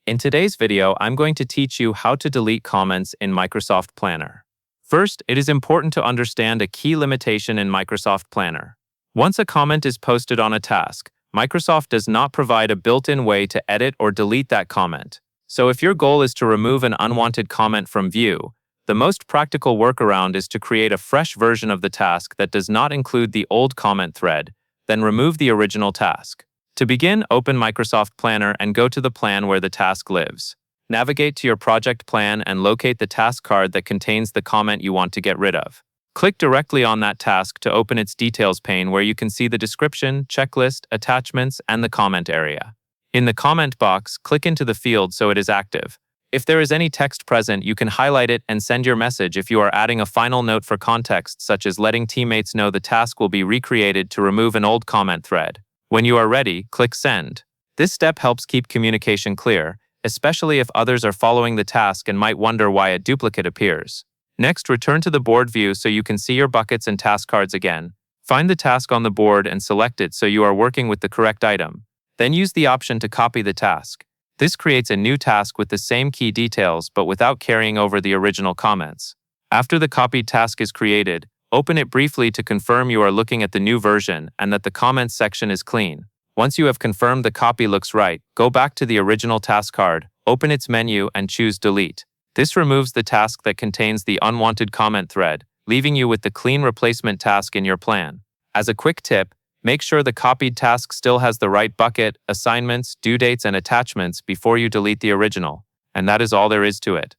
In today's video, I'm going to teach you how to delete comments in Microsoft Planner. First, it is important to understand a key limitation in Microsoft Planner. Once a comment is posted on a task, Microsoft does not provide a built-in way to edit or delete that comment. So if your goal is to remove an unwanted comment from view, the most practical workaround is to create a fresh version of the task that does not include the old comment thread, then remove the original task. To begin, open Microsoft Planner and go to the plan where the task lives. Navigate to your project plan and locate the task card that contains the comment you want to get rid of. Click directly on that task to open its details pane where you can see the description, checklist, attachments, and the comment area. In the comment box, click into the field so it is active. If there is any text present, you can highlight it and send your message if you are adding a final note for context, such as letting teammates know the task will be recreated to remove an old comment thread. When you are ready, click Send. This step helps keep communication clear, especially if others are following the task and might wonder why a duplicate appears. Next, return to the board view so you can see your buckets and task cards again. Find the task on the board and select it so you are working with the correct item. Then use the option to copy the task. This creates a new task with the same key details but without carrying over the original comments. After the copied task is created, open it briefly to confirm you are looking at the new version and that the comments section is clean. Once you have confirmed the copy looks right, go back to the original task card, open its menu, and choose Delete. This removes the task that contains the unwanted comment thread, leaving you with the clean replacement task in your plan. As a quick tip, make sure the copied task still has the right bucket, assignments, due dates, and attachments before you delete the original. And that is all there is to it.